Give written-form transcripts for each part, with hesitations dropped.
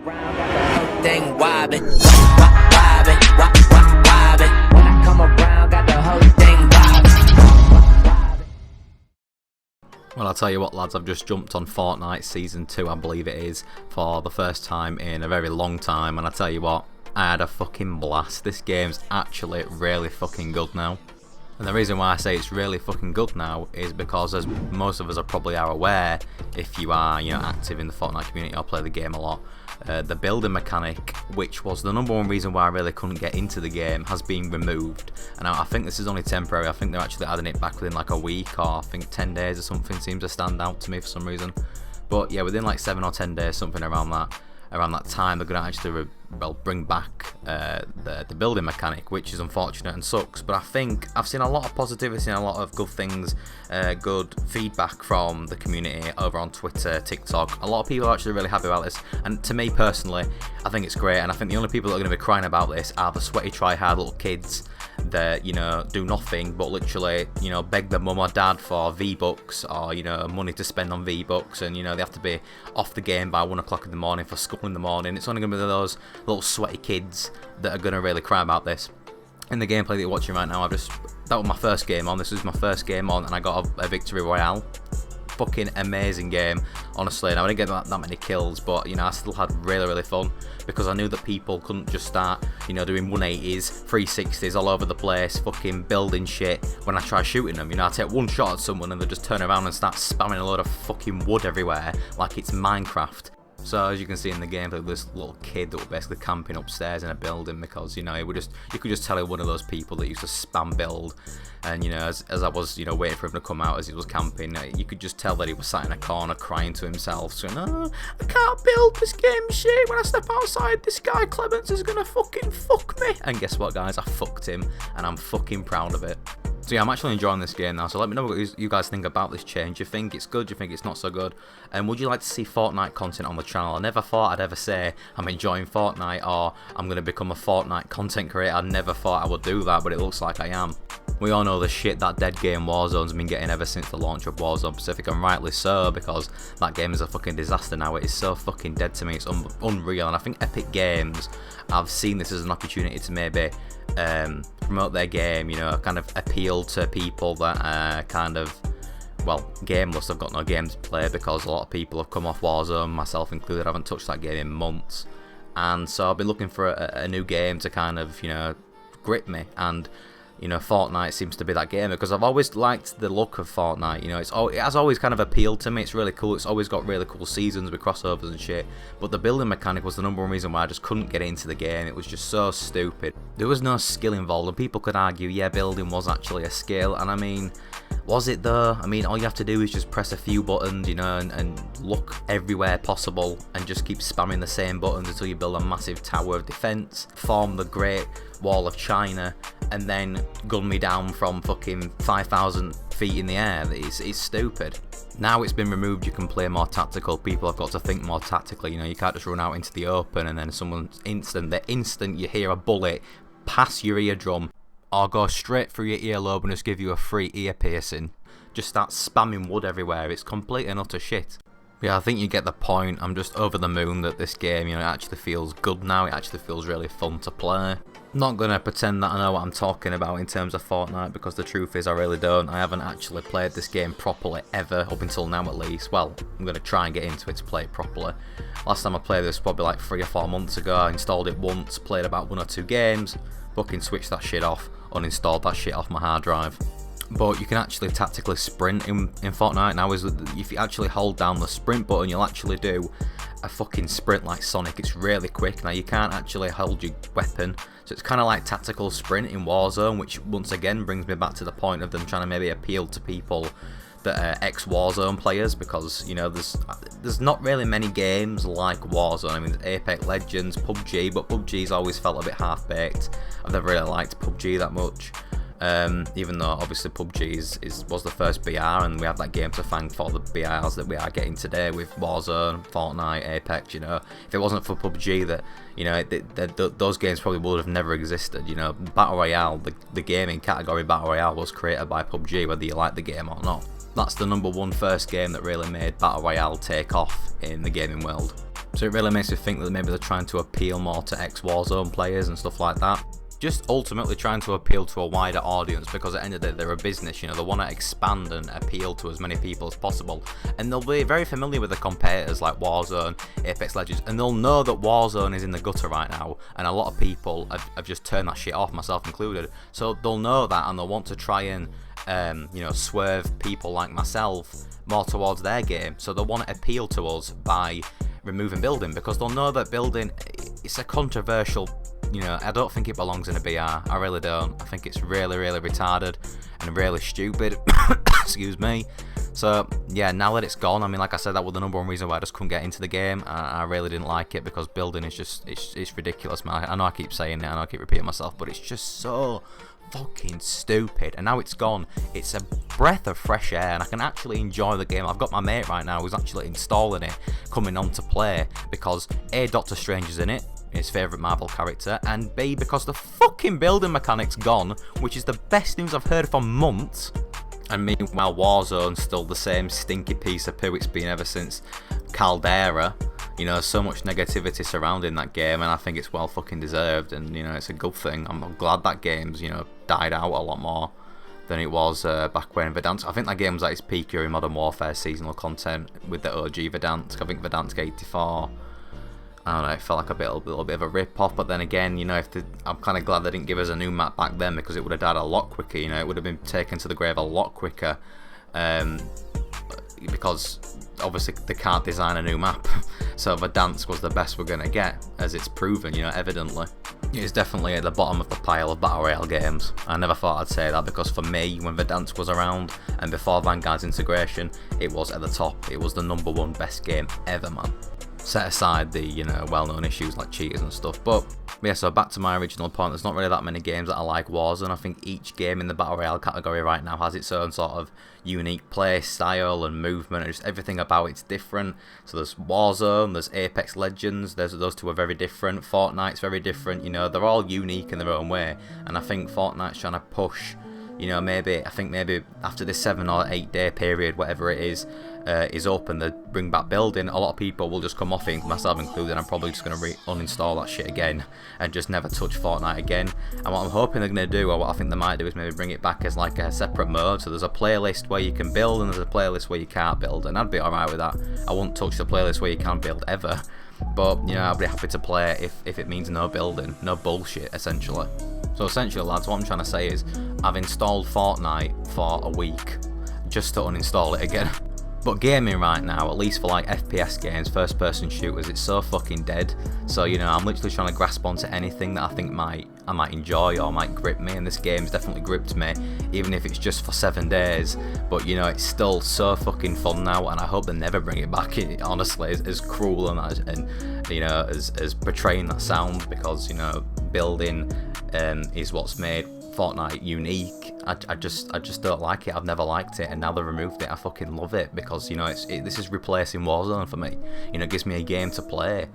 Round got the whole thing wobbin', wobbin', wobbin'. When I come around, got the whole thing wobbin'. Well, I'll tell you what, lads, I've just jumped on Fortnite Season 2, I believe it is, for the first time in a very long time, and I tell you what, I had a fucking blast. This game's actually really fucking good now. And the reason why I say it's really fucking good now is because, as most of us are probably aware, if you are, active in the Fortnite community or play the game a lot, the building mechanic, which was the number one reason why I really couldn't get into the game, has been removed. And I think this is only temporary. I think they're actually adding it back within like a week, or I think 10 days or something seems to stand out to me for some reason. But yeah, within like 7 or 10 days, something around that time, they're going to actually bring back the building mechanic, which is unfortunate and sucks. But I think I've seen a lot of positivity and a lot of good things, good feedback from the community over on Twitter, TikTok. A lot of people are actually really happy about this, and to me personally, I think it's great. And I think the only people that are going to be crying about this are the sweaty try-hard little kids that do nothing but literally beg their mum or dad for V-Bucks or money to spend on V-Bucks, and they have to be off the game by 1 o'clock in the morning for school in the morning. It's only going to be those little sweaty kids that are going to really cry about this. In the gameplay that you're watching right now, that was my first game on. This was my first game on, and I got a victory royale. Fucking amazing game, honestly. Now, I didn't get that many kills, but I still had really fun, because I knew that people couldn't just start doing 180s, 360s all over the place, fucking building shit when I try shooting them. I take one shot at someone and they just turn around and start spamming a load of fucking wood everywhere like it's Minecraft. So as you can see in the game, this little kid that was basically camping upstairs in a building, because you could just tell he was one of those people that used to spam build. And as I was waiting for him to come out as he was camping, you could just tell that he was sat in a corner crying to himself, saying, "Oh, I can't build, this game shit. When I step outside, this guy Clements is gonna fucking fuck me." And guess what, guys? I fucked him, and I'm fucking proud of it. So yeah, I'm actually enjoying this game now, so let me know what you guys think about this change. Do you think it's good? Do you think it's not so good? And would you like to see Fortnite content on the channel? I never thought I'd ever say I'm enjoying Fortnite or I'm going to become a Fortnite content creator. I never thought I would do that, but it looks like I am. We all know the shit that dead game Warzone's been getting ever since the launch of Warzone Pacific, and rightly so, because that game is a fucking disaster now. It is so fucking dead to me, it's unreal. And I think Epic Games have seen this as an opportunity to maybe promote their game, kind of appeal to people that are kind of, well, gameless. I've got no games to play, because a lot of people have come off Warzone, myself included. I haven't touched that game in months, and so I've been looking for a new game to kind of grip me. And Fortnite seems to be that game, because I've always liked the look of Fortnite. It has always kind of appealed to me. It's really cool. It's always got really cool seasons with crossovers and shit. But the building mechanic was the number one reason why I just couldn't get into the game. It was just so stupid. There was no skill involved, and people could argue, yeah, building was actually a skill. And I mean, was it though? I mean, all you have to do is just press a few buttons, and look everywhere possible, and just keep spamming the same buttons until you build a massive tower of defense, form the Great Wall of China, and then gun me down from fucking 5,000 feet in the air. It's stupid. Now it's been removed, you can play more tactical. People have got to think more tactically. You can't just run out into the open and then the instant you hear a bullet pass your eardrum or go straight through your earlobe and just give you a free ear piercing, just start spamming wood everywhere. It's complete and utter shit. Yeah, I think you get the point. I'm just over the moon that this game, it actually feels good now. It actually feels really fun to play. I'm not going to pretend that I know what I'm talking about in terms of Fortnite, because the truth is I really don't. I haven't actually played this game properly ever, up until now at least. Well, I'm going to try and get into it to play it properly. Last time I played this was probably like 3 or 4 months ago. I installed it once, played about 1 or 2 games, fucking switched that shit off, uninstalled that shit off my hard drive. But you can actually tactically sprint in Fortnite now. If you actually hold down the sprint button, you'll actually do a fucking sprint like Sonic. It's really quick. Now, you can't actually hold your weapon, so it's kind of like tactical sprint in Warzone, which once again brings me back to the point of them trying to maybe appeal to people that are ex-Warzone players, because there's not really many games like Warzone. I mean, Apex Legends, PUBG, but PUBG's always felt a bit half-baked. I've never really liked PUBG that much. Even though obviously PUBG was the first BR, and we have that game to thank for the BRs that we are getting today with Warzone, Fortnite, Apex. If it wasn't for PUBG, those games probably would have never existed. Battle Royale, the gaming category Battle Royale was created by PUBG, whether you like the game or not. That's the #1 first game that really made Battle Royale take off in the gaming world. So it really makes me think that maybe they're trying to appeal more to ex-Warzone players and stuff like that. Just ultimately trying to appeal to a wider audience, because at the end of the day they're a business, you know, they want to expand and appeal to as many people as possible, and they'll be very familiar with the competitors like Warzone, Apex Legends, and they'll know that Warzone is in the gutter right now, and a lot of people have just turned that shit off, myself included, so they'll know that, and they'll want to try and you know, swerve people like myself more towards their game, so they'll want to appeal to us by removing building, because they'll know that building, it's a controversial, you know, I don't think it belongs in a BR, I really don't. I think it's really, really retarded and really stupid, excuse me. So yeah, now that it's gone, I mean, like I said, that was the number one reason why I just couldn't get into the game. I really didn't like it, because building is just, it's ridiculous, man. I know I keep saying it, I know I keep repeating myself, but it's just so fucking stupid, and now it's gone. It's a breath of fresh air, and I can actually enjoy the game. I've got my mate right now who's actually installing it, coming on to play, because A, Doctor Strange is in it, his favourite Marvel character, and B, because the fucking building mechanic's gone, which is the best news I've heard for months. And meanwhile, Warzone's still the same stinky piece of poo it's been ever since Caldera. You know, so much negativity surrounding that game, and I think it's well fucking deserved, and you know, it's a good thing. I'm glad that game's, you know, died out a lot more than it was back when Verdansk. I think that game was at its peak during Modern Warfare seasonal content with the OG Verdansk. I think Verdansk 84. I don't know, it felt like a little bit of a rip-off, but then again, you know, I'm kind of glad they didn't give us a new map back then, because it would have died a lot quicker, you know, it would have been taken to the grave a lot quicker, because obviously they can't design a new map, so Verdansk was the best we're going to get, as it's proven, you know, evidently. It's definitely at the bottom of the pile of Battle Royale games. I never thought I'd say that, because for me, when Verdansk was around, and before Vanguard's integration, it was at the top. It was the #1 best game ever, man. Set aside the, you know, well-known issues like cheaters and stuff, but yeah, so back to my original point, there's not really that many games that I like Warzone. I think each game in the Battle Royale category right now has its own sort of unique play style and movement, and just everything about it's different. So there's Warzone, there's Apex Legends, those two are very different, Fortnite's very different, you know, they're all unique in their own way, and I think Fortnite's trying to push, you know, maybe after this 7 or 8 day period, whatever it is open, they bring back building, a lot of people will just come off it, myself included. I'm probably just going to uninstall that shit again and just never touch Fortnite again. And what I'm hoping they're going to do, or what I think they might do, is maybe bring it back as like a separate mode. So there's a playlist where you can build, and there's a playlist where you can't build, and I'd be alright with that. I wouldn't touch the playlist where you can't build ever, but you know, I'd be happy to play it if it means no building, no bullshit, essentially. So essentially, lads, what I'm trying to say is I've installed Fortnite for a week just to uninstall it again. But gaming right now, at least for like FPS games, first person shooters, it's so fucking dead. So, you know, I'm literally trying to grasp onto anything that I think I might enjoy or might grip me, and this game's definitely gripped me, even if it's just for 7 days. But, you know, it's still so fucking fun now, and I hope they never bring it back, honestly, as cruel and you know, as betraying that sound, because, you know, building is what's made Fortnite unique. I just don't like it. I've never liked it, and now they've removed it, I fucking love it, because, you know, this is replacing Warzone for me. You know, it gives me a game to play.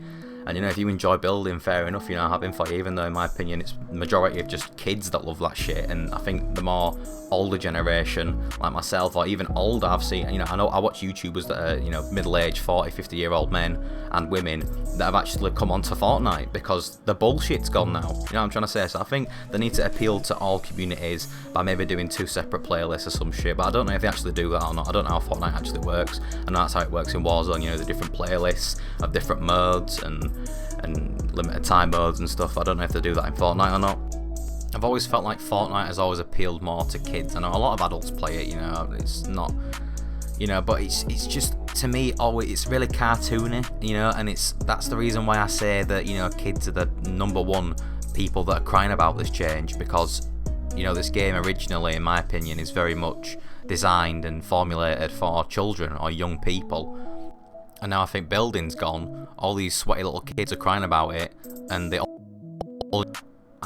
And, you know, if you enjoy building, fair enough, you know, happy for you, even though in my opinion it's the majority of just kids that love that shit. And I think the more older generation, like myself, or even older, I've seen, you know, I watch YouTubers that are, you know, middle-aged, 40, 50-year-old men and women that have actually come onto Fortnite, because the bullshit's gone now. You know what I'm trying to say? So I think they need to appeal to all communities by maybe doing 2 separate playlists or some shit, but I don't know if they actually do that or not. I don't know how Fortnite actually works. I know that's how it works in Warzone, you know, the different playlists of different modes and limited time modes and stuff. I don't know if they do that in Fortnite or not. I've always felt like Fortnite has always appealed more to kids. I know a lot of adults play it, you know, it's not, you know, but it's just, to me, always, it's really cartoony, you know, and that's the reason why I say that, you know, kids are the #1 people that are crying about this change, because, you know, this game originally, in my opinion, is very much designed and formulated for children or young people. And now I think building's gone, all these sweaty little kids are crying about it, and they all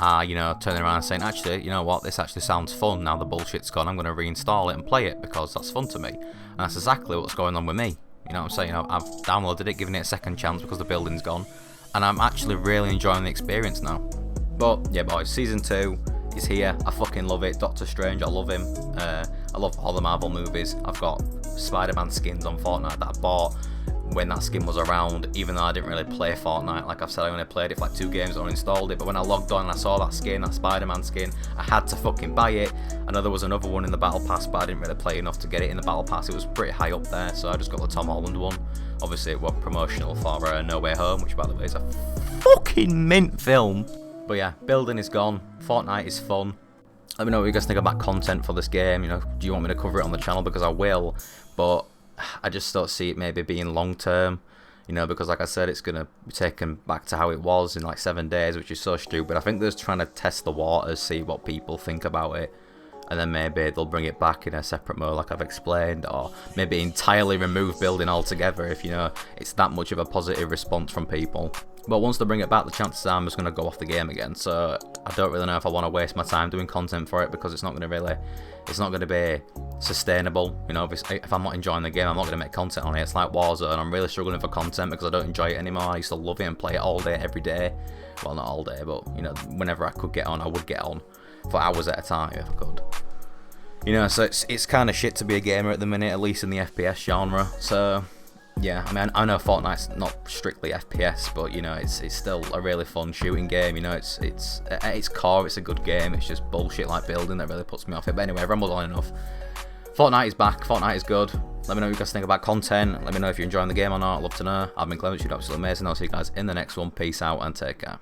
are, you know, turning around and saying, actually, you know what, this actually sounds fun, now the bullshit's gone, I'm going to reinstall it and play it, because that's fun to me. And that's exactly what's going on with me, you know what I'm saying? I've downloaded it, given it a second chance because the building's gone, and I'm actually really enjoying the experience now. But, yeah boys, Season 2 is here, I fucking love it. Doctor Strange, I love him, I love all the Marvel movies. I've got Spider-Man skins on Fortnite that I bought when that skin was around, even though I didn't really play Fortnite. Like I've said, I only played it for like 2 games and uninstalled it, but when I logged on and I saw that skin, that Spider-Man skin, I had to fucking buy it. I know there was another one in the Battle Pass, but I didn't really play enough to get it in the Battle Pass. It was pretty high up there, so I just got the Tom Holland one. Obviously it was promotional for No Way Home, which by the way is a fucking mint film. But yeah, building is gone, Fortnite is fun. Let me know what you guys think about content for this game. You know, do you want me to cover it on the channel? Because I will, but I just don't see it maybe being long term, you know, because like I said, it's going to be taken back to how it was in like 7 days, which is so stupid. I think they're just trying to test the waters, see what people think about it, and then maybe they'll bring it back in a separate mode like I've explained, or maybe entirely remove building altogether if, you know, it's that much of a positive response from people. But once they bring it back, the chances are I'm just going to go off the game again, so I don't really know if I want to waste my time doing content for it, because it's not going to be sustainable. You know, if I'm not enjoying the game, I'm not going to make content on it. It's like Warzone, I'm really struggling for content because I don't enjoy it anymore. I used to love it and play it all day, every day. Well, not all day, but, you know, whenever I could get on, I would get on for hours at a time if I could. You know, so it's kind of shit to be a gamer at the minute, at least in the FPS genre. So yeah, I mean, I know Fortnite's not strictly FPS, but you know, it's still a really fun shooting game. You know, it's at its core, it's a good game. It's just bullshit like building that really puts me off it. But anyway, I've rambled on enough. Fortnite is back. Fortnite is good. Let me know what you guys think about content. Let me know if you're enjoying the game or not. I'd love to know. I've been Clements. You're absolutely amazing. I'll see you guys in the next one. Peace out and take care.